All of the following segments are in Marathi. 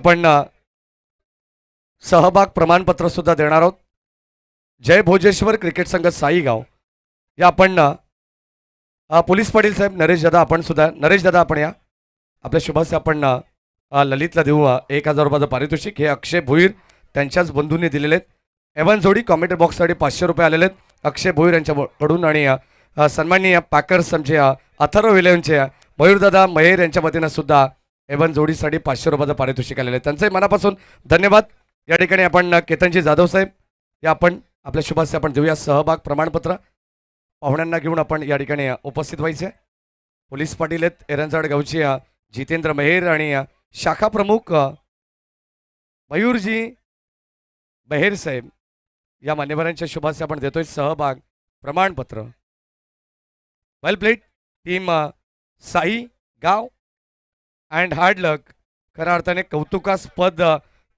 आपण सहभाग प्रमाणपत्र सुद्धा देणार आहोत। जय भोजेश्वर क्रिकेट संघ साईगाव या आपण पोलीस पाटील साहेब नरेश दादा आपण सुद्धा नरेश दादा आपण या आपल्या शुभास आपण ललितला देऊ 1000 रुपयाचं पारितोषिक। हे अक्षय भोईर त्यांच्याच बंधूंनी दिलेले आहेत। एवन जोडी कॉमेंट बॉक्ससाठी 500 रुपये आलेले आहेत अक्षय भोईर यांच्याकडून आणि सन्माननीय पॅकर्स आमचे अथर्व विलेंचे मयूरदादा महेर यांच्या वतीनं सुद्धा एवन जोडीसाठी 500 रुपयाचं पारितोषिक आलेलं आहे। त्यांचे मनापासून धन्यवाद। या ठिकाणी आपण केतनजी जाधव साहेब या आपण आपल्या शुभास आपण देऊया सहभाग प्रमाणपत्र। पाहुण्यांना घेऊन आपण या ठिकाणी उपस्थित व्हायचे। पोलीस पाटील आहेत एरंजाड गावचे जितेंद्र मेहेर आणि शाखा प्रमुख मयूरजी बहेर साहेब या मान्यवरांच्या शुभास आपण देतोय सहभाग प्रमाणपत्र। वेल प्लेड टीम साई गाव अँड हार्ड लक। खऱ्या अर्थाने कौतुकास्पद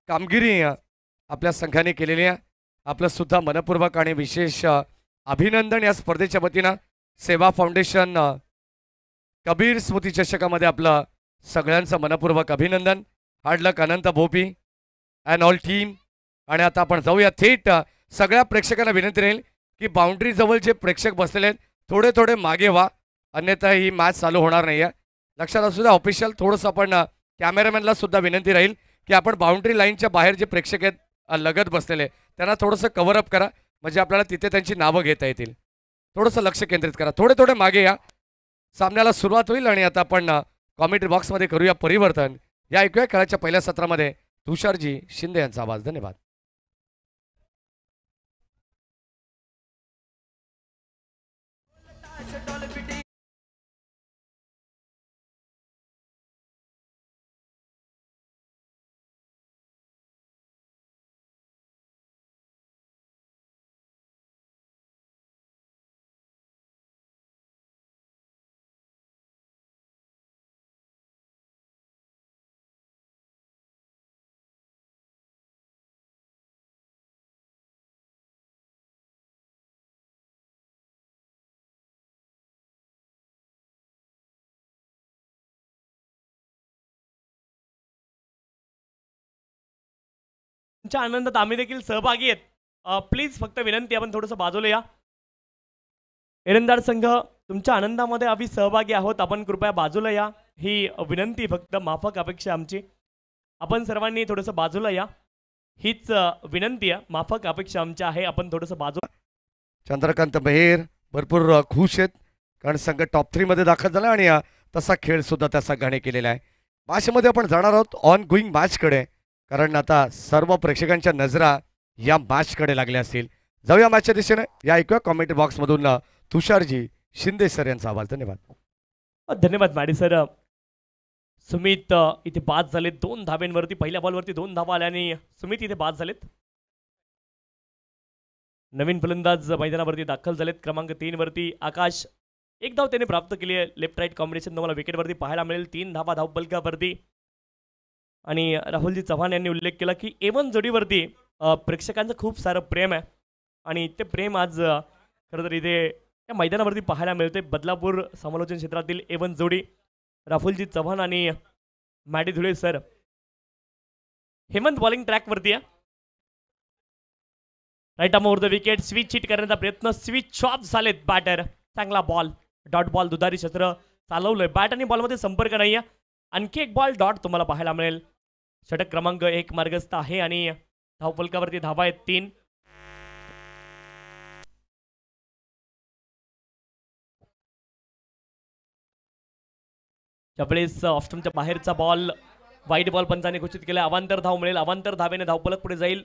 कामगिरी आपल्या संघाने केलेली आहे। आपलं सुद्धा मनपूर्वक आणि विशेष अभिनंदन या स्पर्धेच्या वतीनं सेवा फाउंडेशन कबीर स्मृती चषकामध्ये आपलं सगळ्यांचं मनपूर्वक अभिनंदन। Hard luck Anant Bhopi and all team. आणि आता आपण जाऊया थेट सगळ्या प्रेक्षकांना विनंती राहील की बाउंड्री जवळ जे प्रेक्षक बसलेले आहेत थोडे थोडे मागे व्हा, अन्यथा ही मॅच चालू होणार नाही आहे। लक्षात असू द्या ऑफिशियल थोडंसं आपण कॅमेरामॅनला सुद्धा विनंती राहील की आपण बाउंड्री लाईनच्या बाहेर जे प्रेक्षक आहेत लगत बसलेले त्यांना थोडंसं कव्हर अप करा, म्हणजे आपल्याला तिथे त्यांची नावं घेता येतील। थोडंसं लक्ष केंद्रित करा, थोडे थोडे मागे या। सामन्याला सुरुवात होईल आणि आता आपण कॉमेंट्री बॉक्समध्ये करूया परिवर्तन। या ऐकूया खेळाच्या पहिल्या सत्रामध्ये तुषारजी शिंदे यांचा आवाज। धन्यवाद। तुमच्या आनंदात आम्ही देखील सहभागी आहेत। प्लीज फक्त विनंती आपण थोडंसं बाजूला या। एरंदार संघ तुमच्या आनंदामध्ये आम्ही सहभागी आहोत, आपण कृपया बाजूला या। ही विनंती फक्त माफक अपेक्षा आमची, आपण सर्वांनी थोडंसं बाजूला या। हीच विनंती आहे, माफक अपेक्षा आमची आहे, आपण थोडंसं बाजूला। चंद्रकांत मेहेर भरपूर खुश आहेत कारण संघ टॉप 3 मध्ये दाखल झाला आणि तसा खेळ सुद्धा त्या संघाने केलेला आहे। मॅचमध्ये आपण जाणार आहोत ऑन गोईंग मॅचकडे, कारण आता सर्व प्रेक्षकांच्या नजरा या मॅचकडे लागल्या असतील। जाऊया मॅचच्या दिशेने। या ऐकूया कॉमेंट बॉक्समधून तुषारजी शिंदे सर यांचा आवाज। धन्यवाद। धन्यवाद मॅडी सर। सुमित इथे बाद झाले 2 धाब्यांवरती, पहिल्या बॉलवरती 2 धावा आल्या आणि सुमित इथे बाद झालेत। नवीन फलंदाज मैदानावरती दाखल झालेत। क्रमांक 3 वरती आकाश, 1 धाव त्याने प्राप्त केली आहे। लेफ्ट राईट कॉम्बिनेशन तुम्हाला विकेटवरती पाहायला मिळेल। 3 धावा धावफलकावरती। आणि राहुलजी चव्हाण यांनी उल्लेख केला की एवन जोडीवरती प्रेक्षकांचं खूप सारं प्रेम आहे आणि ते प्रेम आज खरं तर इथे या मैदानावरती पाहायला मिळते। बदलापूर समालोचन क्षेत्रातील एवन जोडी राहुलजी चव्हाण आणि Maddy Dhule sir. Hemant bowling ट्रॅकवरती आहे। Right arm over the wicket, switch hit करण्याचा प्रयत्न, स्विच ऑफ झालेत बॅटर। चांगला बॉल, डॉट बॉल, दुधारी शस्त्र चालवलंय। बॅट आणि बॉलमध्ये संपर्क नाही आहे। आणखी एक बॉल डॉट तुम्हाला पाहायला मिळेल। षटक क्रमांक 1 मार्गस्थ आहे आणि धावफलकावरती धावा आहेत 3। त्यावेळेस ऑफस्टमच्या बाहेरचा बॉल, वाईट बॉल पंचाने घोषित केला। अवांतर धाव मिळेल, अवांतर धावेने धावफलक पुढे जाईल।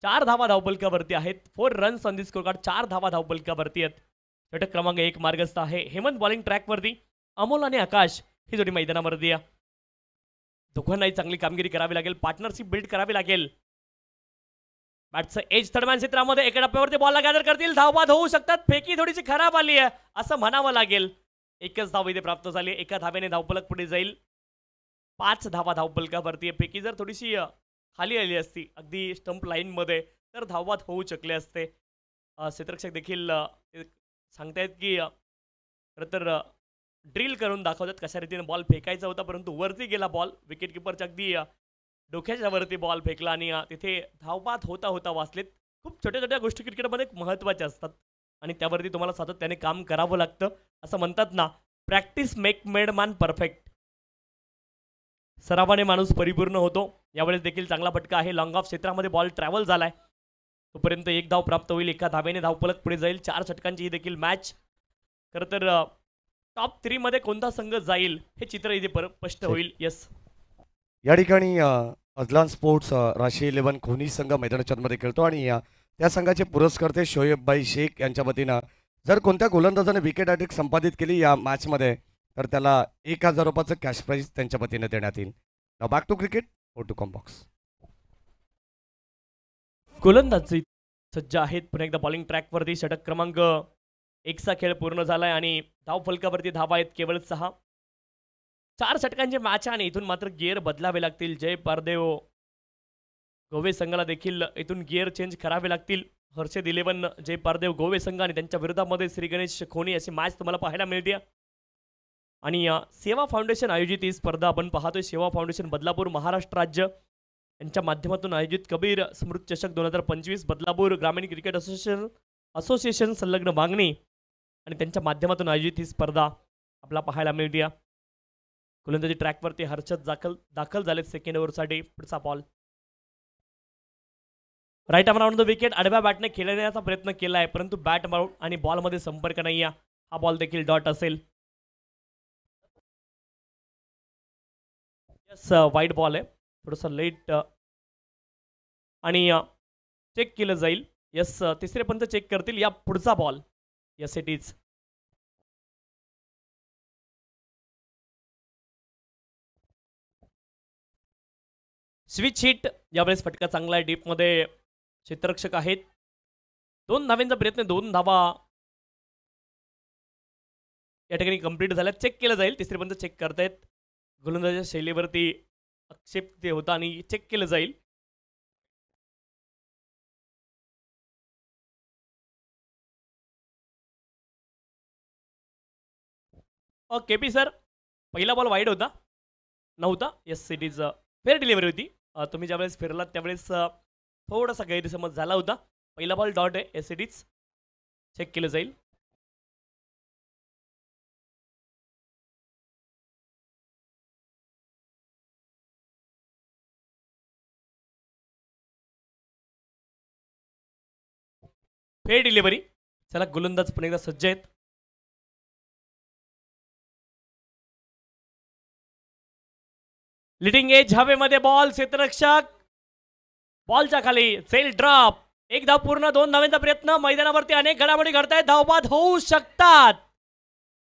4 धावा धावफलकावरती आहेत। 4 runs on the score card, 4 धावा धावफलकावरती आहेत। षटक क्रमांक 1 मार्गस्थ आहे। हेमंत बॉलिंग ट्रॅकवरती, अमोल आणि आकाश ही जोडी मैदानावरती आहे। दोघांनाही चांगली कामगिरी करावी लागेल, पार्टनरशिप बिल्ड करावी लागेल। बॅटचं एज थर्डमॅन क्षेत्रामध्ये एका टप्प्यावरती बॉलला गॅदर करतील, धावबाद होऊ शकतात। फेकी थोडीशी खराब आली आहे असं म्हणावं लागेल। एकच धाव इथे प्राप्त झाली, एका धावेने धावफलक पुढे जाईल। 5 धावा धावफलकावरती आहे। फेकी जर थोडीशी खाली आली असती अगदी स्टंप लाईन मध्ये तर धावबाद होऊ शकले असते। क्षेत्ररक्षक देखील सांगतायत की खरं तर ड्रिल करून दाखवतात कशा रीतीने बॉल फेकायचा होता, परंतु वरती गेला बॉल। विकेट किपरच्या अगदी डोक्याच्या वरती बॉल फेकला आणि तिथे धावपात होता होता वाचलेत. खूप छोट्या छोट्या गोष्टी क्रिकेटमध्ये महत्त्वाच्या असतात आणि त्यावरती तुम्हाला सातत्याने काम करावं लागतं. असं म्हणतात ना, practice make made man perfect. सरावाने माणूस परिपूर्ण होतो. यावेळेस देखील चांगला फटका आहे. लॉंग ऑफ क्षेत्रामध्ये बॉल ट्रॅव्हल झालाय. तोपर्यंत एक धाव प्राप्त होईल. एका धावेने धावफलक पुढे जाईल. 4 षटकांची ही देखील मॅच. खरं तर टॉप 3 मध्ये कोणता संघ जाईल हे चित्र इथे स्पष्ट होईल. येस, या ठिकाणी अजलान स्पोर्ट्स राशी 11 खोनी संघ मैदानाच्या आतमध्ये खेळतो आणि त्या संघाचे पुरस्कर्ते शोएब भाई शेख यांच्या वतीनं जर कोणत्या गोलंदाजाने विकेट हॅट्रिक संपादित केली या मॅचमध्ये तर त्याला 1000 रुपयाचं कॅश प्राईज त्यांच्या वतीने देण्यात येईल. बॅक टू क्रिकेट, ओ टू कॉम्बॉक्स. गोलंदाजी सज्ज आहेत. पुन्हा एकदा बॉलिंग ट्रॅकवरती षटक क्रमांक 1 चा खेळ पूर्ण झालाय आणि धाव फलकावरती धावा आहेत केवळ 6. 4 षटकांचे मॅच आणि इथून मात्र गिअर बदलावे लागतील. जय पारदेव गोवे संघाला देखील इथून गिअर चेंज करावे लागतील. हर्षद 11 जय पारदेव गोवे संघ आणि त्यांच्या विरोधामध्ये श्री गणेश खोनी अशी मॅच तुम्हाला पाहायला मिळते. आणि सेवा फाउंडेशन आयोजित ही स्पर्धा आपण पाहतोय. सेवा फाउंडेशन बदलापूर महाराष्ट्र राज्य यांच्या माध्यमातून आयोजित कबीर स्मृत चषक 2025 बदलापूर ग्रामीण क्रिकेट असोसिएशन संलग्न मागणी आणि त्यांच्या माध्यमातून आयोजित ही स्पर्धा आपल्याला पाहायला मिळते. गोलंदाजी ट्रॅकवरती हर्षद दाखल झालेत सेकंड ओव्हरसाठी. पुढचा ball right around the wicket. आडव्या बॅटने खेळण्याचा प्रयत्न केला आहे परंतु बॅट आणि बॉलमध्ये संपर्क नाही आहे. हा बॉल देखील डॉट असेल. यस, वाईट बॉल आहे. थोडंसं लेट आणि चेक केलं जाईल. यस, तिसरे पंच चेक करतील. या पुढचा ball. Yes, it is. Switch hit. यावेळेस फटका चांगला आहे. डीपमध्ये क्षेत्ररक्षक आहेत. 2 धावांचा प्रयत्न, 2 धावा या ठिकाणी कंप्लीट झाल्या. चेक केलं जाईल. तिसरे पंच चेक करतायत. गोलंदाजीच्या शैलीवरती आक्षेप ते होता आणि चेक केलं जाईल. केपी सर, पहिला बॉल वाईड होता नव्हता. Yes, it is fair delivery होती. तुम्ही ज्यावेळेस फिरलात त्यावेळेस थोडासा गैरसमज झाला होता. पहिला बॉल डॉट आहे. Yes, it is. चेक केलं जाईल. Fair delivery. चला, गोलंदाज पुन्हा एकदा सज्ज आहेत. लिडिंग एज हवेमध्ये बॉल. क्षेत्ररक्षक बॉलच्या खाली. सेल ड्रॉप. एक धाव पूर्ण. 2 धावांचा प्रयत्न. मैदानावरती अनेक घडामोडी घडतायत. धावबाद होऊ शकतात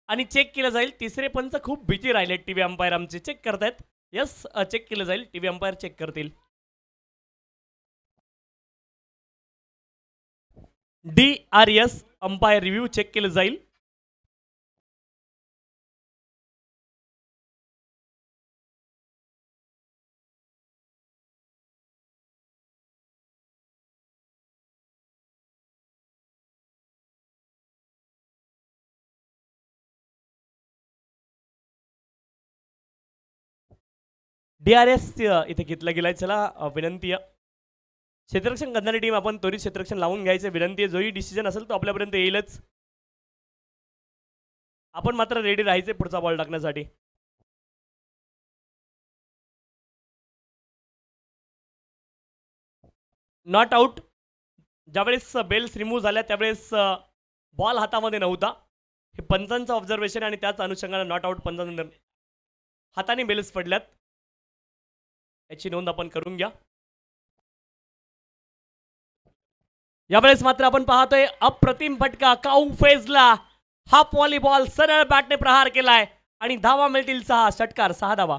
आणि चेक केलं जाईल. तिसरे पंच खूप भीती राहिले. टीव्ही अंपायर आमचे चेक करतायत. यस, चेक केलं जाईल. टीव्ही अंपायर चेक करतील. DRS अंपायर रिव्ह्यू चेक केलं जाईल. DRS इथे घेतला गेलाय. चला, विनंती आहे क्षेत्ररक्षण करणारी टीम आपण त्वरित क्षेत्ररक्षण लावून घ्यायचं विनंती आहे. जोही डिसिजन असेल तो आपल्यापर्यंत येईलच. आपण मात्र रेडी राहायचे पुढचा बॉल टाकण्यासाठी. Not out. ज्यावेळेस बेल्स रिमूव्ह झाल्या त्यावेळेस बॉल हातामध्ये नव्हता. हे पंचांचं ऑब्झर्वेशन आणि त्याच अनुषंगाने नॉट आउट. पंचांनंतर हाताने बेल्स पडल्यात याची नोंद आपण करून घ्या. यावेळेस मात्र आपण पाहतोय अप्रतिम फटका. काऊ फेजला हाफ व्हॉलीबॉल सरळ बॅटने प्रहार केलाय आणि धावा मिळतील 6. षटकार 6 धावा.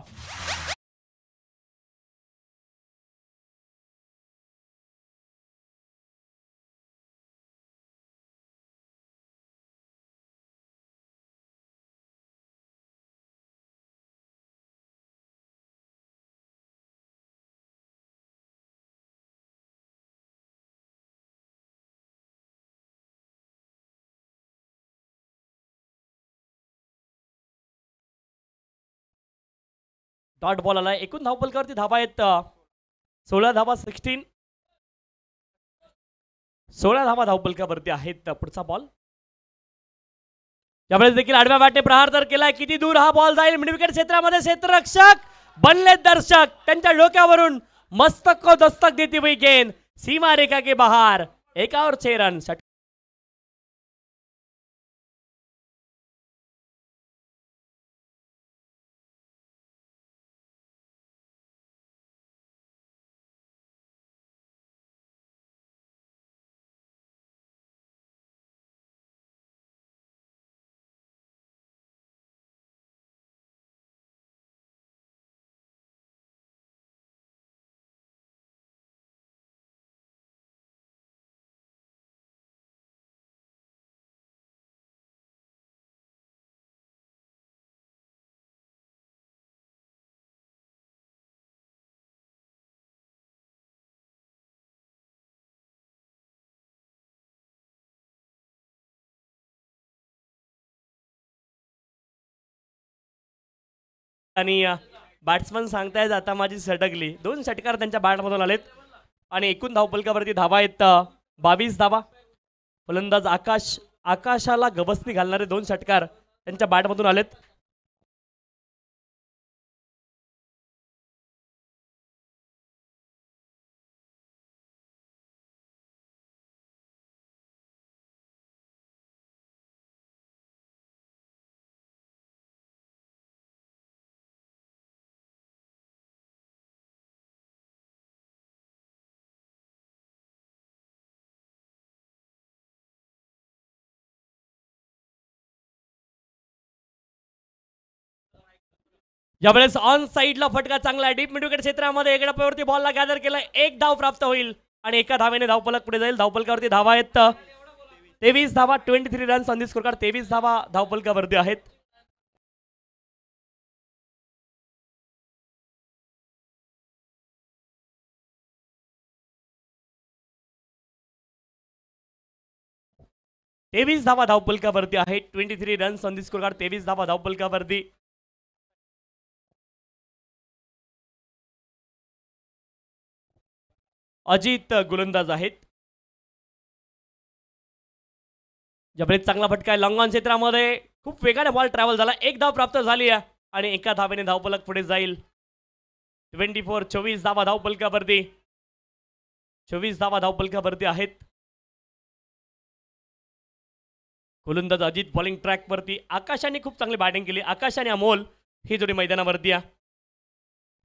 डॉट बॉल आलाय. एकूण धावफलकावरती धावा आहेत 16 धावा 16 धावा धावपलकावरती आहेत. पुढचा बॉल यावेळेस देखील आडव्या वाटे प्रहार तर केलाय. किती दूर हा बॉल जाईल मिड विकेट क्षेत्रामध्ये क्षेत्ररक्षक बनले दर्शक त्यांच्या डोक्यावरून मस्तक को दस्तक देती हुई गेंद सीमा रेखा के बाहर. 1 और 6 रन. आणि बॅट्समन सांगतायत आता माझी सटकली. 2 षटकार त्यांच्या बॅटमधून आलेत आणि एकूण धावपलकावरती धावा आहेत 22 धावा. फलंदाज आकाशाला गवसणी घालणारे 2 षटकार त्यांच्या बॅटमधून आलेत. यावेळेस ऑन साइडला फटका चांगला डीप मिड विकेट क्षेत्रामध्ये एका डप्प्यावरती बॉलला गॅदर केलाय. 1 धाव प्राप्त होईल आणि एका धावेने धावपलक पुढे जाईल. धावपलकावरती धावा आहेत 23 धावा. 23 runs on the score card. 23 धावा धावपलकावरती आहेत. तेवीस धावा धावपलकावरती आहेत. 23 runs on the score card. 23 धावा धावपलकावरती. अजित गोलंदाज आहेत. जबरेत चांगला फटका आहे लॉंग ऑन क्षेत्रामध्ये. खूप वेगाने बॉल ट्रॅव्हल झाला. 1 धाव प्राप्त झाली आहे आणि एका धावेने धावपलक पुढे जाईल. 24 धावा धावपलकावरती. 24 धावा धावपलकावरती आहेत. गोलंदाज अजित बॉलिंग ट्रॅक वरती. आकाशाने खूप चांगली बॅटिंग केली. आकाश आणि अमोल ही जोडी मैदानावरती आहे.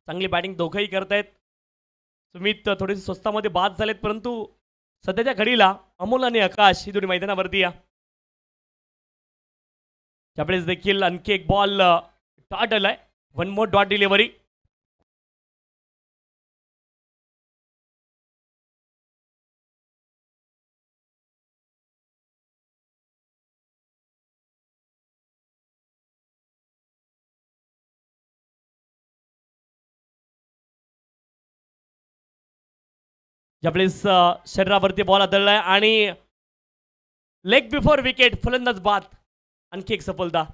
चांगली बॅटिंग दोघंही करतायत. सुमित थोडेसे स्वस्तामध्ये बाद झालेत परंतु सध्याच्या घडीला अमोल आणि आकाश ही जोडी मैदानावरती आहे. त्यावेळेस देखील आणखी एक बॉल डॉट आलाय. 1 मोर डॉट डिलिव्हरी. ज्यावेळेस शरीरावरती बॉल आदळलाय आणि लेग बिफोर विकेट फलंदाज बाद. आणखी एक सफलता.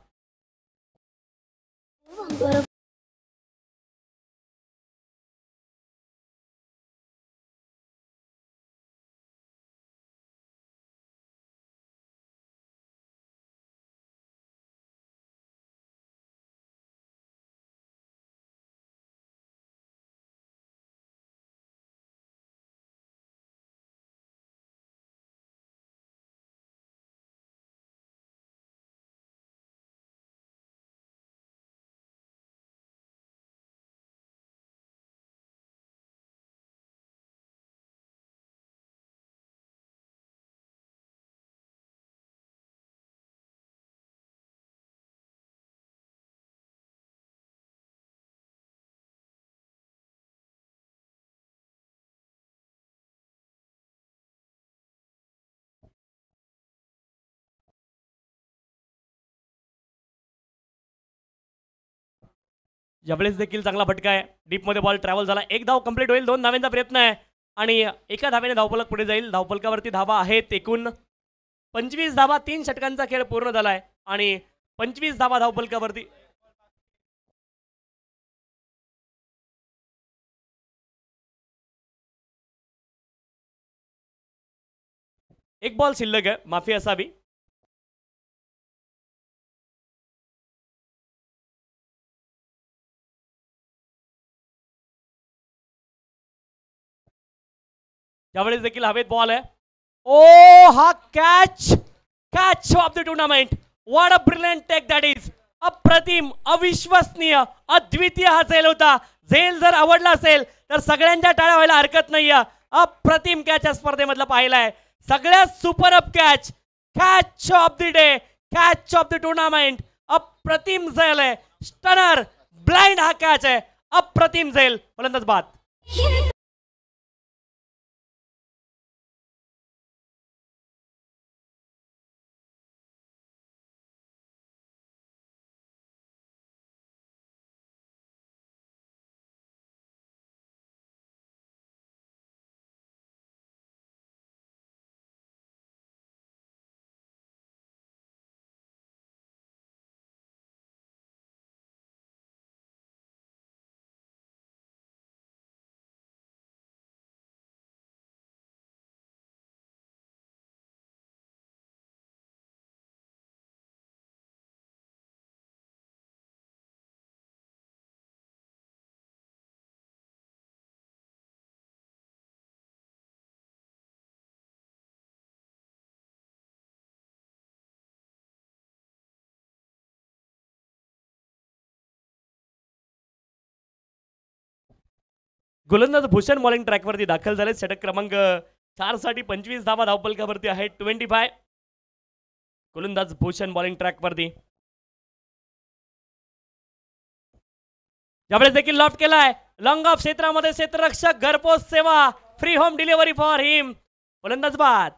यावेळेस देखील चांगला फटका आहे. डीप मध्ये बॉल ट्रॅव्हल झाला. 1 धाव कंप्लीट होईल. 2 धावांचा प्रयत्न आहे आणि एका धावेने धावपलक पुढे जाईल. धावपलकावरती धावा आहेत एकूण 25 धावा. 3 षटकांचा खेळ पूर्ण झालाय आणि 25 धावा धावपलकावरती. एक बॉल शिल्लक आहे, माफी असावी. त्यावेळेस देखील हवेत बॉल आहे. ओ हा catch, catch of the tournament. What a brilliant take that is. अप्रतिम, अविश्वसनीय, अद्वितीय हा झेल होता. झेल जर आवडला असेल तर सगळ्यांच्या टाळ्या व्हायला हरकत नाहीये. अप्रतिम कॅच या स्पर्धेमधला पाहिलाय. सगळ्यात super up catch, catch of the day, catch of the tournament. अप्रतिम झेल आहे, स्टनर, ब्लाइंड हा कॅच आहे. अप्रतिम झेल, फलंदाज बाद. गोलंदाज भूषण बॉलिंग ट्रॅकवरती दाखल झाले. षटक क्रमांक 4 साठी 25 धावा धावपलकावरती आहेत. 25. गोलंदाज भूषण बॉलिंग ट्रॅकवरती. यावेळेस देखील लॉफ्ट केलाय. लॉंग ऑफ क्षेत्रामध्ये क्षेत्ररक्षक, घरपोच सेवा, फ्री होम डिलिव्हरी फॉर हिम. गोलंदाज बाद.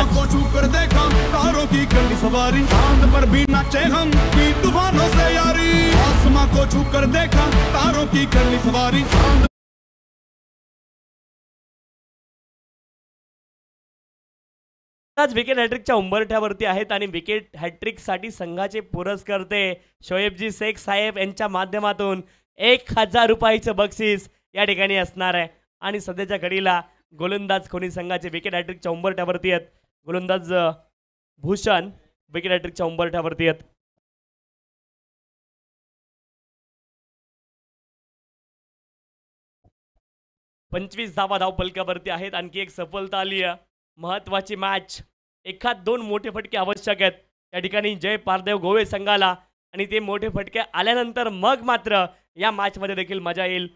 को छू कर देखा तारों की करनी सवारी, चांद पर भी नाचे हम की तूफानों से यारी. आसमां को छू कर देखा तारों की करनी सवारी. आज विकेट हॅट्रिकच्या उंबरठ्यावरती आहेत आणि विकेट हॅट्रिक साठी संघाचे पुरस्कर्ते शोएबजी शेख साहेब यांच्या माध्यमातून 1000 रुपयाचं बक्षीस या ठिकाणी असणार आहे. आणि सध्याच्या घडीला गोलंदाज खोनी संघाचे विकेट हॅट्रिकच्या उंबरठ्यावरती आहेत. गोलंदाज भूषण विकेट हॅट्रिकच्या उंबरठ्यावरती आहेत. पंचवीस धावा धावपलकावरती आहेत. आणखी एक सफलता आली आहे. महत्वाची मॅच, एखाद दोन मोठे फटके आवश्यक आहेत या ठिकाणी जय पारदेव गोवे संघाला. आणि ते मोठे फटके आल्यानंतर मग मात्र या मॅचमध्ये देखील मजा येईल.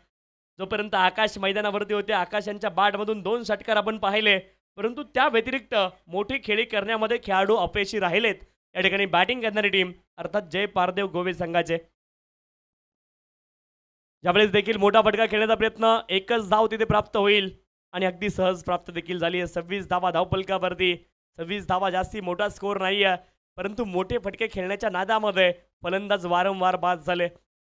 जोपर्यंत आकाश मैदानावरती होते, आकाश यांच्या बॅटमधून 2 षटकार आपण पाहिले, परंतु त्या व्यतिरिक्त मोठी खेळी करण्यामध्ये खेळाडू अपयशी राहिलेत. या ठिकाणी बॅटिंग करणारी टीम अर्थात जय पारदेव गोवे संघाचे. ज्यावेळेस देखील मोठा फटका खेळण्याचा प्रयत्न, एकच धाव तिथे प्राप्त होईल आणि अगदी सहज प्राप्त देखील झाली आहे. 26 धावा धावपलकावरती. 26 धावा जास्ती मोठा स्कोर नाही आहे, परंतु मोठे फटके खेळण्याच्या नादामध्ये फलंदाज वारंवार बाद झाले.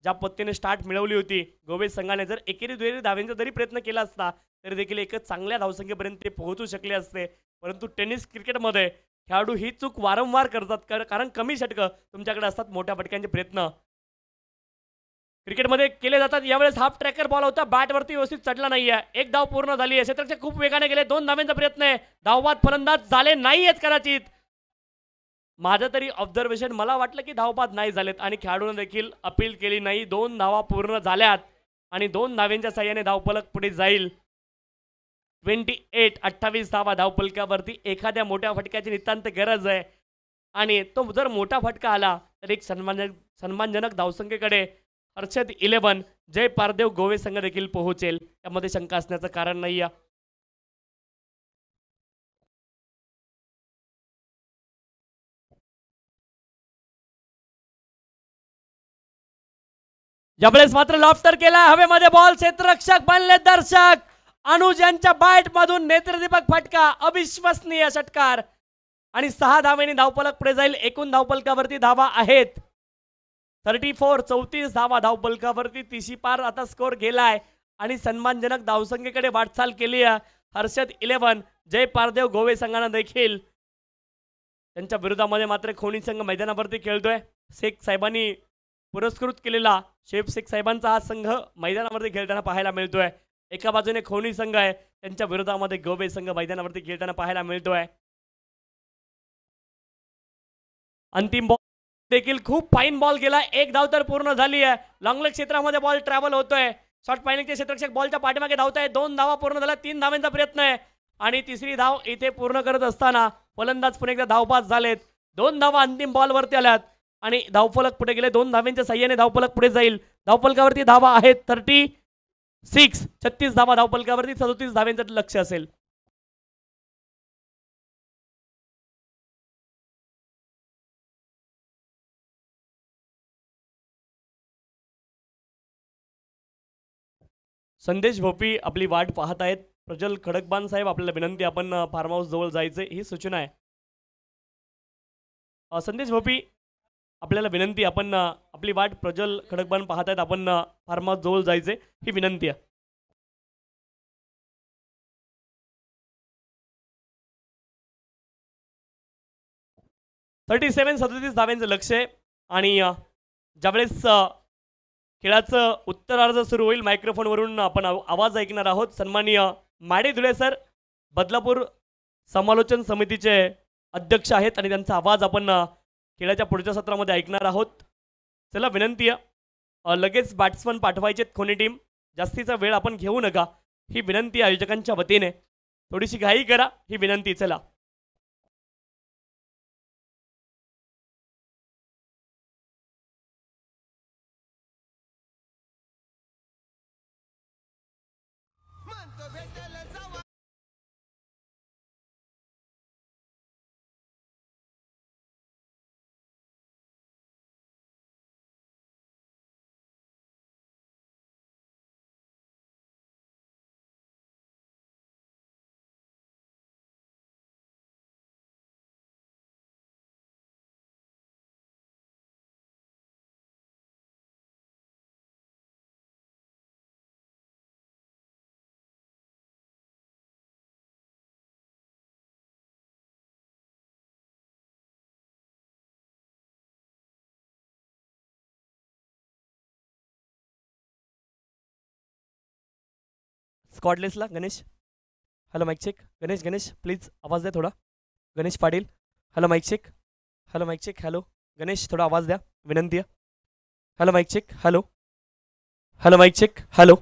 ज्या पद्धतीने स्टार्ट मिळवली होती गोवे संघाने, जर एकेरी दुहेरी धावांचा जरी प्रयत्न केला असता तरी देखील एकच चांगल्या धावसंख्येपर्यंत ते पोहोचू शकले असते. परंतु टेनिस क्रिकेटमध्ये खेळाडू ही चूक वारंवार करतात, कारण कमी षटकं तुमच्याकडे असतात मोठ्या फटक्यांचे प्रयत्न क्रिकेटमध्ये केले जातात. यावेळेस हाफ ट्रॅकर बॉल होता, बॅटवरती व्यवस्थित चढला नाहीये. एक धाव पूर्ण झाली आहे. क्षेत्ररक्षक खूप वेगाने गेले. 2 धावांचा प्रयत्न आहे. धावबाद फलंदाज झाले नाहीयेत कदाचित. माझं तरी ऑब्झर्वेशन, मला वाटलं की धावबाद नाही झालेत आणि खेळाडूने देखील अपील केली नाही. 2 धावा पूर्ण झाल्यात आणि 2 धावांच्या साह्याने धावफलक पुढे जाईल. 28 धावा धावफलकावरती. एखाद्या मोठ्या फटक्याची नितांत गरज आहे आणि तो जर मोठा फटका आला तर एक सन्मानजनक धावसंख्येकडे हर्षद 11 जय पारदेव गोवे संघ देखील पोहोचेल. यामध्ये शंका असण्याचं कारण नाही आहे. यावेळेस मात्र लॉफ्टर केला हवेमध्ये बॉल. क्षेत्ररक्षक बनले दर्शक. अनुज यांच्या बॅट मधून नेत्रदीपक फटका. अविश्वसनीय षटकार आणि 6 धावांनी धावफलक पुढे जाईल. एकूण धावफलकावरती धावा आहेत 34 धावा धावफलकावरती. 30 पार आता स्कोर गेलाय आणि सन्मानजनक धावसंख्येकडे वाटचाल केली आहे. हर्षद 11 जय पारदेव गोवे संघानं देखील त्यांच्या विरोधामध्ये मात्र खोनी संघ मैदानावरती खेळतोय. शेख साहेबांनी पुरस्कृत केलेला शेख साहेबांचा हा संघ मैदानावरती खेळताना पाहायला मिळतोय. एका बाजूने खोनी संघ आहे, त्यांच्या विरोधामध्ये गोवे संघ मैदानावरती खेळताना पाहायला मिळतोय. अंतिम बॉल देखील खूप फाईन बॉल गेला. 1 धाव तर पूर्ण झाली आहे. लॉंगलेग क्षेत्रामध्ये बॉल ट्रॅव्हल होतोय. शॉर्ट पायनिंगचे क्षेत्ररक्षक बॉलच्या पाठीमागे धावत आहे. 2 धावा पूर्ण झाल्या. 3 धावांचा प्रयत्न आहे आणि 3री धाव इथे पूर्ण करत असताना फलंदाज पुन्हा एकदा धावबाद झालेत. 2 धावा अंतिम बॉलवरती आल्यात आणि धावफलक पुढे गेले. 2 धावांच्या साह्याने धावफलक पुढे जाईल. धावफलकावरती धावा आहेत 36 धावा धावफलकावरती. 37 धावांचं लक्ष असेल. संदेश भोपी आपली वाट पाहत आहेत. प्रज्वल खडकबान साहेब आपल्याला विनंती, आपण फार्म हाऊस जवळ जायचे ही सूचना आहे. संदेश भोपी आपल्याला विनंती, आपण आपली वाट प्रज्वल खडकबान पाहत आहेत, आपण फार्म हाऊस जवळ जायचे ही विनंती आहे. $37 धावांचं लक्ष आहे आणि ज्यावेळेस खेळाचं उत्तरार्ध सुरू होईल मायक्रोफोनवरून आपण आवाज ऐकणार आहोत. सन्माननीय माडे धुळे सर बदलापूर समालोचन समितीचे अध्यक्ष आहेत आणि त्यांचा आवाज आपण खेळाच्या पुढच्या सत्रामध्ये ऐकणार आहोत. चला विनंती आहे, लगेच बॅट्समन पाठवायचे खोनी टीम. जास्तीचा वेळ आपण घेऊ नका ही विनंती आयोजकांच्या वतीने. थोडीशी घाई करा ही विनंती. चला स्कॉटलेसला Ganesh. Hello mic check. Ganesh please आवाज द्या थोडा. Ganesh Patil hello mic check. Hello mic check. Hello Ganesh थोडा आवाज द्या विनंती आहे. Hello mic check. Hello mic check. Hello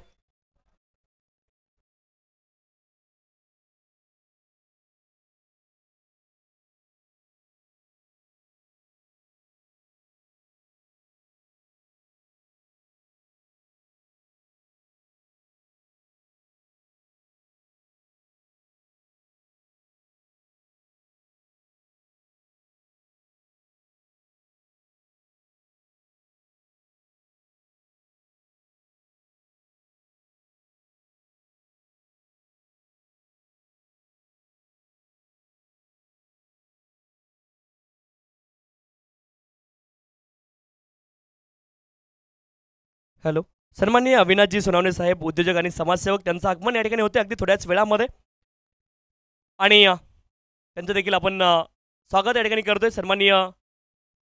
hello. सन्माननीय अविनाशजी सोनावणे साहेब उद्योजक आणि समाजसेवक, त्यांचं आगमन या ठिकाणी होते अगदी थोड्याच वेळामध्ये आणि त्यांचं देखील आपण स्वागत या ठिकाणी करतोय. सन्माननीय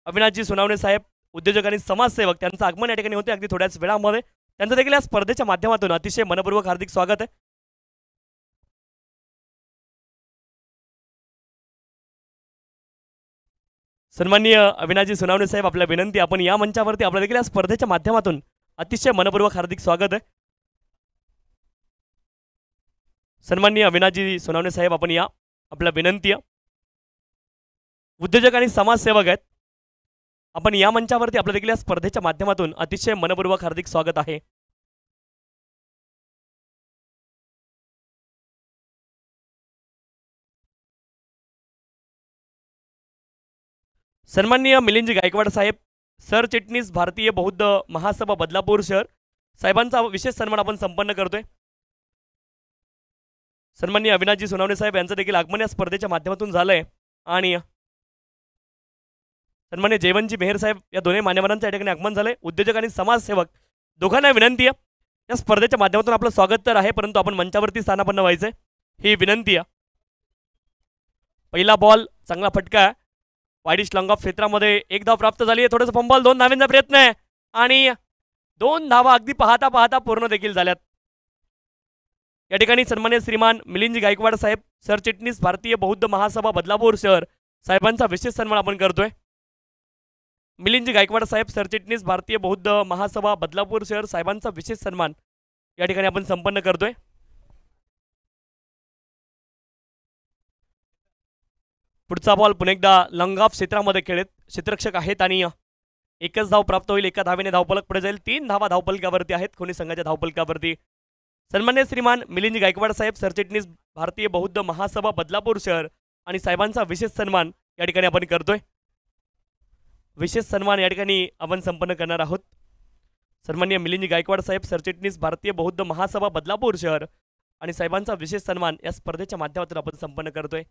अविनाशजी सोनावणे साहेब उद्योजक आणि समाजसेवक त्यांचं आगमन या ठिकाणी होते अगदी थोड्याच वेळामध्ये. त्यांचं देखील या स्पर्धेच्या माध्यमातून अतिशय मनपूर्वक हार्दिक स्वागत आहे. सन्माननीय अविनाशजी सोनावणे साहेब, आपल्या विनंती, आपण या मंचावरती आपल्या देखील या स्पर्धेच्या माध्यमातून अतिशय मनपूर्वक हार्दिक स्वागत आहे. सन्माननीय अविनाशजी सोनावणे साहेब, आपण या, आपल्या विनंती आहे. उद्योजक आणि समाजसेवक आहेत, आपण या मंचावरती आपल्या देखील या स्पर्धेच्या माध्यमातून अतिशय मनपूर्वक हार्दिक स्वागत आहे. सन्माननीय मिलिंदजी गायकवाड साहेब, सरचिटणीस भारतीय बौद्ध महासभा बदलापूर शहर, साहेबांचा विशेष सन्मान आपण संपन्न करतोय. सन्माननीय अविनाशजी सोनावणे साहेब यांचं देखील आगमन या स्पर्धेच्या माध्यमातून झालंय. आणि सन्माननीय जयवंतजी मेहर साहेब या दोन्ही मान्यवरांचं या ठिकाणी आगमन झालंय. उद्योजक आणि समाजसेवक दोघांना विनंती आहे, या स्पर्धेच्या माध्यमातून आपलं स्वागत तर आहे, परंतु आपण मंचावरती स्थानापन्न व्हायचंय ही विनंती आहे. पहिला बॉल चांगला फटका, वाईडिश लॉंग ऑफ क्षेत्रामध्ये एक धाव प्राप्त झाली आहे. थोडंसं फंबॉल, 2 धावांचा प्रयत्न आहे आणि 2 धावा अगदी पाहता पाहता पूर्ण देखील झाल्यात. या ठिकाणी सन्माननीय श्रीमान मिलिंदजी गायकवाड साहेब, सरचिटणीस भारतीय बौद्ध महासभा बदलापूर शहर, साहेबांचा विशेष सन्मान आपण करतोय. मिलिंदजी गायकवाड साहेब, सरचिटणीस भारतीय बौद्ध महासभा बदलापूर शहर, साहेबांचा विशेष सन्मान या ठिकाणी आपण संपन्न करतोय. पुढचा बॉल पुन्हा एकदा लॉंग ऑफ क्षेत्रामध्ये खेळत क्षेत्ररक्षक आहेत आणि एकच धाव प्राप्त होईल. एका धावेने धावफलक पुढे जाईल. 3 धावा धावफलकावरती आहेत कोणी संघाच्या धावफलकावरती. सन्मान्य श्रीमान मिलिंदजी गायकवाड साहेब, सरचिटणीस भारतीय बौद्ध महासभा बदलापूर शहर आणि साहेबांचा विशेष सन्मान या ठिकाणी आपण करतोय. विशेष सन्मान या ठिकाणी आपण संपन्न करणार आहोत. सन्मान्य मिलिंदजी गायकवाड साहेब, सरचिटणीस भारतीय बौद्ध महासभा बदलापूर शहर आणि साहेबांचा विशेष सन्मान या स्पर्धेच्या माध्यमातून आपण संपन्न करतोय.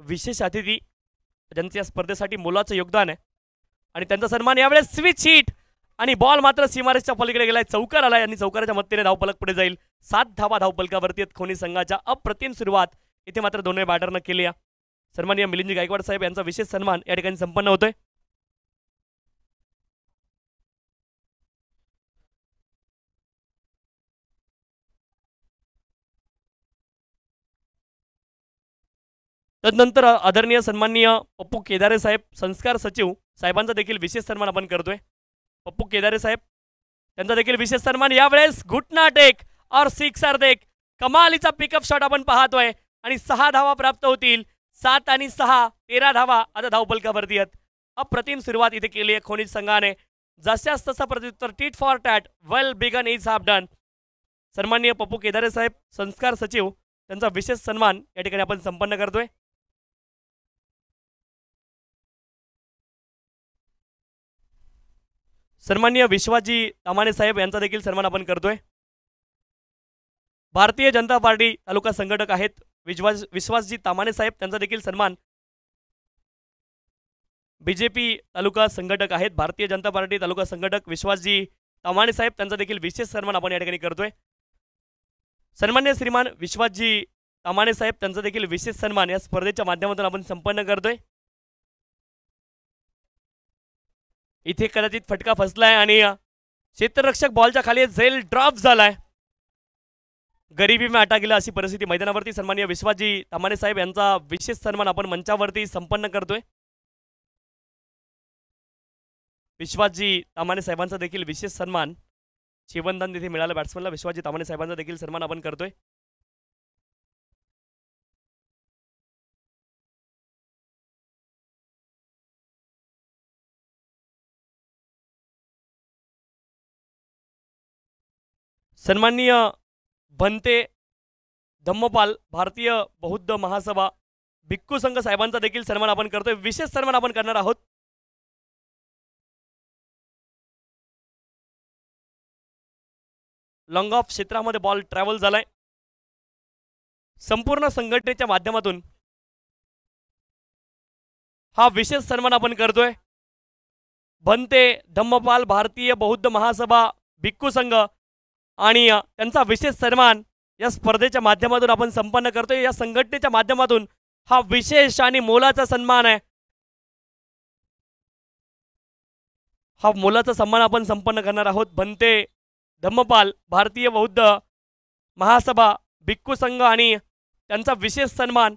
विशेष अतिथी ज्यांचं या स्पर्धेसाठी मोलाचं योगदान आहे आणि त्यांचा सन्मान यावेळेस स्विच हिट आणि बॉल मात्र सीमारेषच्या पलीकडे गेलाय, चौकार आलाय आणि चौकाराच्या मदतीने धावफलक पुढे जाईल. 7 धावा धावफलकावरती आहेत. खोनी संघाच्या अप्रतिम सुरुवात इथे मात्र दोन्ही बॅटरनं केली आहे. सन्माननीय मिलिंदजी गायकवाड साहेब यांचा विशेष सन्मान या ठिकाणी संपन्न होतोय. तदनंतर आदरणीय सन्माननीय पप्पू केदारे साहेब, संस्कार सचिव, साहेबांचा देखील विशेष सन्मान आपण करतोय. पप्पू केदारे साहेब त्यांचा देखील विशेष सन्मान. यावेळेस घुटना टेक और सिक्सर देख, कमालीचा पिकअप शॉट आपण पाहतोय आणि 6 धावा प्राप्त होतील. 7 आणि 6 13 धावा आता धावफलकावरती आहेत. अप्रतिम सुरुवात इथे केली आहे खोनी संघाने. जशास तसा प्रत्युत्तर, tit for tat, well begun is half done. सन्माननीय पप्पू केदारे साहेब, संस्कार सचिव, त्यांचा विशेष सन्मान या ठिकाणी आपण संपन्न करतोय. सन्माननीय विश्वासजी तामाणे साहेब यांचा देखील सन्मान आपण करतोय. भारतीय जनता पार्टी तालुका संघटक आहेत विश्वासजी तामाणे साहेब, त्यांचा देखील सन्मान. बीजेपी तालुका संघटक आहेत, भारतीय जनता पार्टी तालुका संघटक विश्वासजी तामाणे साहेब, त्यांचा देखील विशेष सन्मान आपण या ठिकाणी करतोय. सन्मान्य श्रीमान विश्वासजी तामाणे साहेब, त्यांचा देखील विशेष सन्मान या स्पर्धेच्या माध्यमातून आपण संपन्न करतोय. इथे कदाचित फटका फसलाय आणि क्षेत्ररक्षक बॉलच्या खाली झेल ड्रॉप झालाय. गरिबी में अटा गेला अशी परिस्थिती मैदानावरती. सन्माननीय विश्वासजी तामाणे साहेब यांचा विशेष सन्मान आपण मंचावरती संपन्न करतोय. विश्वासजी तामाणे साहेबांचा देखील विशेष सन्मान जीवनदान तिथे मिळालं बॅट्समनला. विश्वासजी तामाणे साहेबांचा देखील सन्मान आपण करतोय. सन्माननीय भंते धम्मपाल, भारतीय बौद्ध महासभा भिक्खू संघ, साहेबांचा देखील सन्मान आपण करतोय. विशेष सन्मान आपण करणार आहोत. लॉंग ऑफ क्षेत्रामध्ये बॉल ट्रॅव्हल झालाय. संपूर्ण संघटनेच्या माध्यमातून हा विशेष सन्मान आपण करतोय. भंते धम्मपाल, भारतीय बौद्ध महासभा भिक्खू संघ आणि त्यांचा विशेष सन्मान या स्पर्धेच्या माध्यमातून आपण संपन्न करतोय. या संघटनेच्या माध्यमातून हा विशेष आणि मोलाचा सन्मान आहे. हा मोलाचा सन्मान आपण संपन्न करणार आहोत. बनते धम्मपाल भारतीय बौद्ध महासभा भिक्खू संघ आणि त्यांचा विशेष सन्मान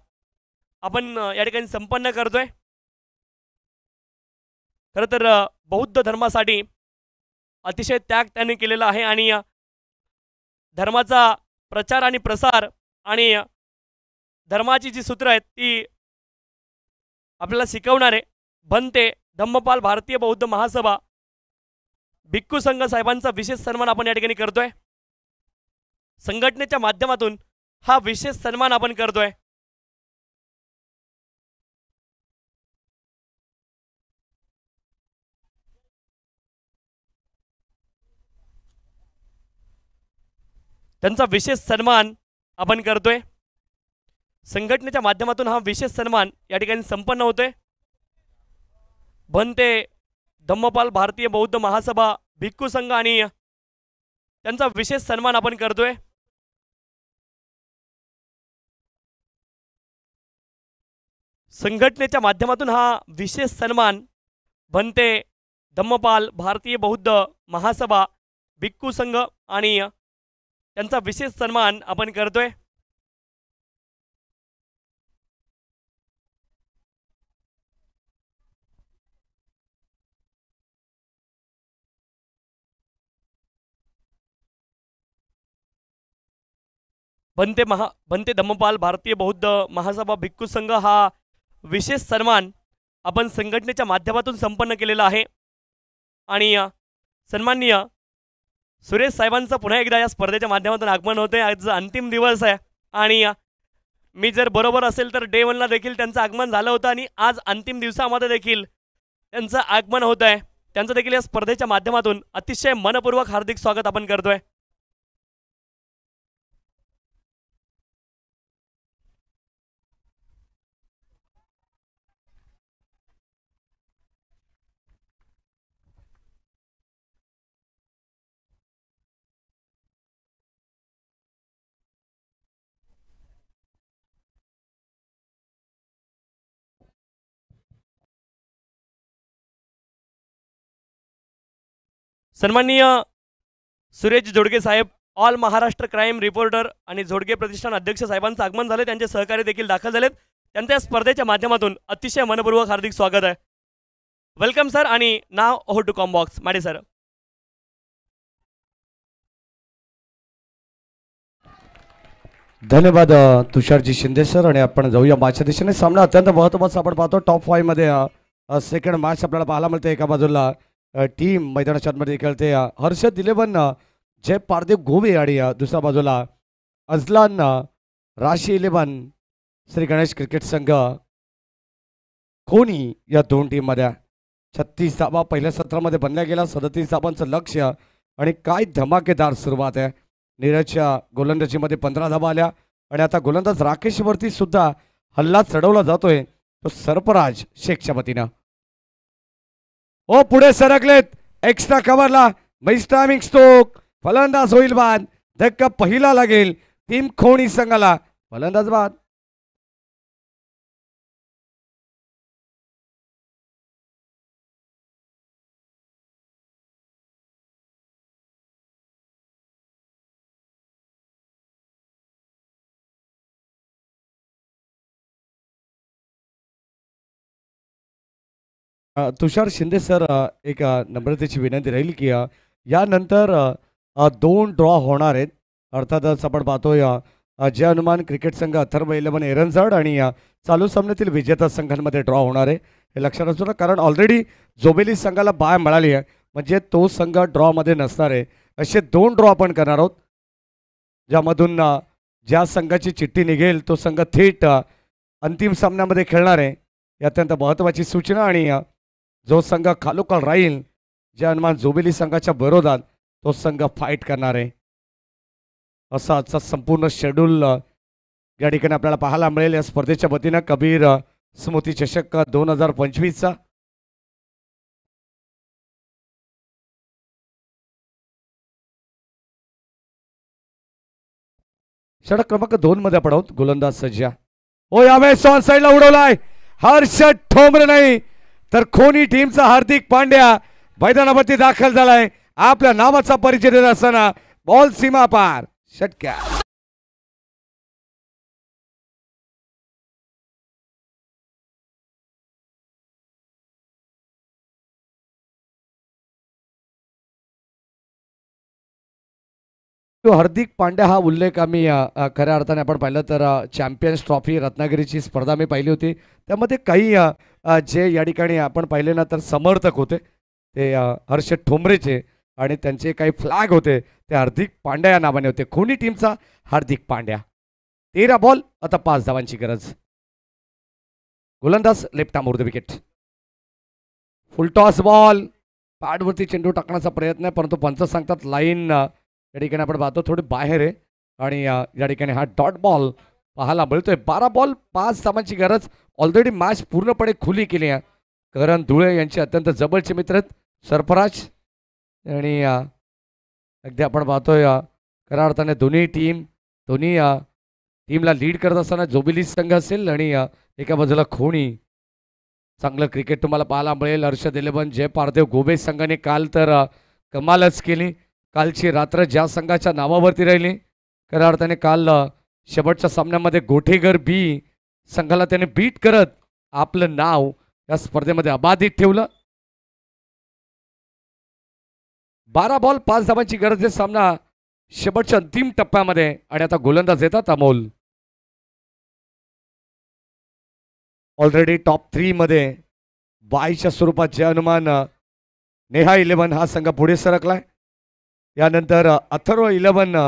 आपण या ठिकाणी संपन्न करतोय. खरं तर बौद्ध धर्मासाठी अतिशय त्याग त्यांनी केलेला आहे आणि धर्माचा प्रचार आणि प्रसार आणि धर्माची जी सूत्र आहेत ती आपल्याला शिकवणारे बनते धम्मपाल भारतीय बौद्ध महासभा भिक्खू संघ साहेबांचा विशेष सन्मान आपण या ठिकाणी करतोय. संघटनेच्या माध्यमातून हा विशेष सन्मान आपण करतोय. त्यांचा विशेष सन्मान आपण करतोय. संघटनेच्या माध्यमातून हा विशेष सन्मान या ठिकाणी संपन्न होतोय. बनते धम्मपाल भारतीय बौद्ध महासभा भिक्खू संघ आणि त्यांचा विशेष सन्मान आपण करतोय. संघटनेच्या माध्यमातून हा विशेष सन्मान बनते धम्मपाल भारतीय बौद्ध महासभा भिक्खू संघ आणि त्यांचा विशेष सन्मान आपण करतोय. बनते धम्मपाल भारतीय बौद्ध महासभा भिक्खू संघ हा विशेष सन्मान आपण संघटनेच्या माध्यमातून संपन्न केलेला आहे. आणि सन्माननीय सुरेश साहेबांचं पुन्हा एकदा या स्पर्धेच्या माध्यमातून आगमन होते. आज अंतिम दिवस आहे आणि मी जर बरोबर असेल तर डे 1ला देखील त्यांचं आगमन झालं होतं आणि आज अंतिम दिवसामध्ये देखील त्यांचं आगमन होत आहे. त्यांचं देखील या स्पर्धेच्या माध्यमातून अतिशय मनपूर्वक हार्दिक स्वागत आपण करतोय. सन्माननीय सुरेश जोडगे साहेब ऑल महाराष्ट्र क्राईम रिपोर्टर आणि जोडगे प्रतिष्ठान अध्यक्ष साहेबांचं आगमन झाले. त्यांचे सहकारी देखील दाखल झालेत. त्यांच्या स्पर्धेच्या माध्यमातून अतिशय मनपूर्वक हार्दिक स्वागत आहे. Welcome sir. आणि नाव over to combox Made sir. धन्यवाद तुषारजी शिंदे सर. आणि आपण जाऊया मॅचच्या दिशेने. सामना अत्यंत महत्त्वाचा आपण पाहतो. टॉप 5 मध्ये सेकंड मॅच आपल्याला पाहायला मिळते. एका बाजूला टीम मैदानाच्या आतमध्ये खेळते हर्षद 11 जय पारदेव गोवे आणि दुसऱ्या बाजूला अजलान राशी 11 श्री गणेश क्रिकेट संघ खोनी. या दोन टीममध्ये 36 धावा पहिल्या सत्रामध्ये बनल्या गेला. 37 धावांचं लक्ष्य आणि काय धमाकेदार सुरुवात आहे. नीरजच्या गोलंदाजीमध्ये 15 धावा आल्या आणि आता गोलंदाज राकेशवरती सुद्धा हल्ला चढवला जातोय तो सरफराज शेखच्या वतीनं. ओ पुढे सरकलेत एक्स्ट्रा कव्हरला मिस टायमिंग स्ट्रोक. फलंदाज होईल बाद. धक्का पहिला लागेल टीम खोणी संघाला. फलंदाज बाद. तुषार शिंदे सर, एक नम्रतेची विनंती राहील की यानंतर 2 ड्रॉ होणार आहेत. अर्थातच आपण पाहतोय जय हनुमान क्रिकेट संघ अथर्व 11 एरनजड आणि चालू सामन्यातील विजेता संघांमध्ये ड्रॉ होणार आहे. हे लक्षात असू नका कारण ऑलरेडी जोबेली संघाला बाय मिळाली आहे म्हणजे तो संघ ड्रॉमध्ये नसणार आहे. असे 2 ड्रॉ आपण करणार आहोत ज्यामधून ज्या संघाची चिठ्ठी निघेल तो संघ थेट अंतिम सामन्यामध्ये खेळणार आहे. ही अत्यंत महत्त्वाची सूचना. आणि जो संघ खालोखाल राहील जय हनुमान जोबेली संघाच्या विरोधात तो संघ फाईट करणार आहे. असा आजचा संपूर्ण शेड्यूल या ठिकाणी आपल्याला पाहायला मिळेल या स्पर्धेच्या वतीनं. कबीर स्मृती चषक 2025चा षटक क्रमांक 2 मध्ये आपण आहोत. गोलंदाज सज्जा. ओ यावेळेस ऑन साईडला उडवलाय. हर्षद ठोंबरे नाही तर खोनी टीमचा हार्दिक पांड्या मैदानावरती दाखल झालाय. आपल्या नावाचा परिचय देत असताना बॉल सीमा पार षटक्या. तो हार्दिक पांड्या हा उल्लेख आम्ही खऱ्या अर्थाने आपण पाहिलं तर चॅम्पियन्स ट्रॉफी रत्नागिरीची स्पर्धा मी पाहिली होती. त्यामध्ये काही जे या ठिकाणी आपण पाहिले ना तर समर्थक होते ते हर्ष ठोंबरेचे आणि त्यांचे काही फ्लॅग होते ते हार्दिक पांड्या या नावाने होते. कोणी टीमचा हार्दिक पांड्या. 13 बॉल आता 5 धावांची गरज. गोलंदाज left arm the wicket. Full toss ball. पॅडवरती चेंडू टाकण्याचा प्रयत्न आहे परंतु पंच सांगतात लाईन या ठिकाणी आपण पाहतो थोडी बाहेर आहे आणि या ठिकाणी हा डॉट बॉल पाहायला मिळतोय. 12 बॉल 5 धावांची गरज. ऑलरेडी मॅच पूर्णपणे खुली केली आहे. करण धुळे यांचे अत्यंत जवळचे मित्र आहेत सरफराज आणि अगदी आपण पाहतोय खऱ्या अर्थाने दोन्ही टीमला लीड करत असताना जोबिली संघ असेल आणि एका बाजूला खोणी. चांगलं क्रिकेट तुम्हाला पाहायला मिळेल. हर्षद 11 जय पारदेव गोबे संघाने काल तर कमालच केली. कालची रात्र ज्या संघाच्या नावावरती राहिली खऱ्या अर्थाने काल शेवटच्या सामन्यामध्ये गोठेगर बी संघाला त्याने बीट करत आपलं नाव या स्पर्धेमध्ये अबाधित ठेवलं. 12 बॉल 5 धावांची गरज आहे. सामना शेवटच्या अंतिम टप्प्यामध्ये आणि आता गोलंदाज येतात अमोल. ऑलरेडी टॉप 3 मध्ये बायच्या स्वरूपात जय हनुमान नेहा 11 हा संघ पुढे सरकलाय. यानंतर अथर्व 11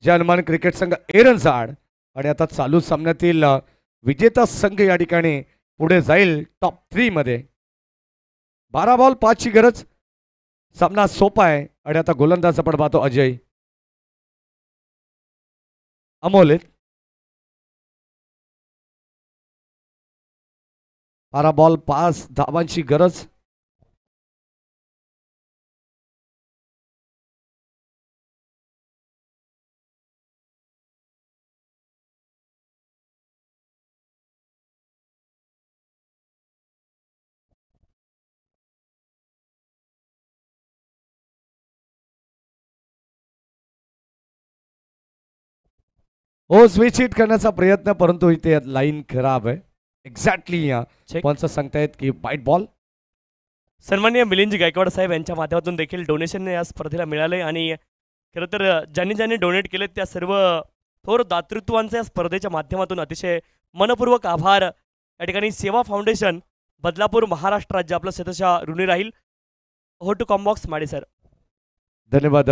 जय हनुमान क्रिकेट संघ एरनसाड आणि आता चालू सामन्यातील विजेता संघ या ठिकाणी पुढे जाईल टॉप 3 मध्ये. 12 बॉल 5 ची गरज. सामना सोपा आहे आणि आता गोलंदाज आपण पाहतो अजय. अमोल 12 बॉल 5 धावांची गरज. हो स्विच हिट करण्याचा प्रयत्न परंतु इथे लाईन खराब आहे. एक्झॅक्टली पंच सांगतायत की वाईट बॉल. सन्माननीय मिलिंद गायकवाड साहेब यांच्या माध्यमातून देखील डोनेशन या स्पर्धेला मिळाले आणि खरं तर ज्यांनी डोनेट केले त्या सर्व थोर दातृत्वांचे या स्पर्धेच्या माध्यमातून अतिशय मनपूर्वक आभार. या ठिकाणी सेवा फाउंडेशन बदलापूर महाराष्ट्र राज्य आपलं सतशा ऋणी राहील. हो टू कॉम्बॉक्स माडे सर. धन्यवाद.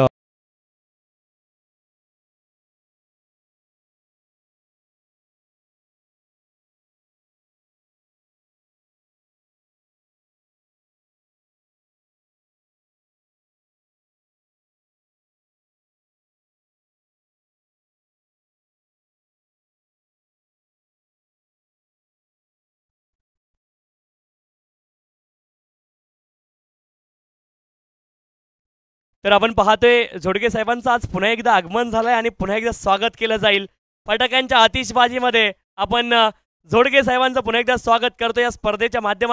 तर आपण पाहतोय झोडके साहेबांचं आज पुन्हा एकदा आगमन झालंय आणि पुन्हा एकदा स्वागत केलं जाईल. फटाक्यांच्या आतिषबाजीमध्ये आपण झोडके साहेबांचं पुन्हा एकदा स्वागत करतो या स्पर्धेच्या माध्यमातून.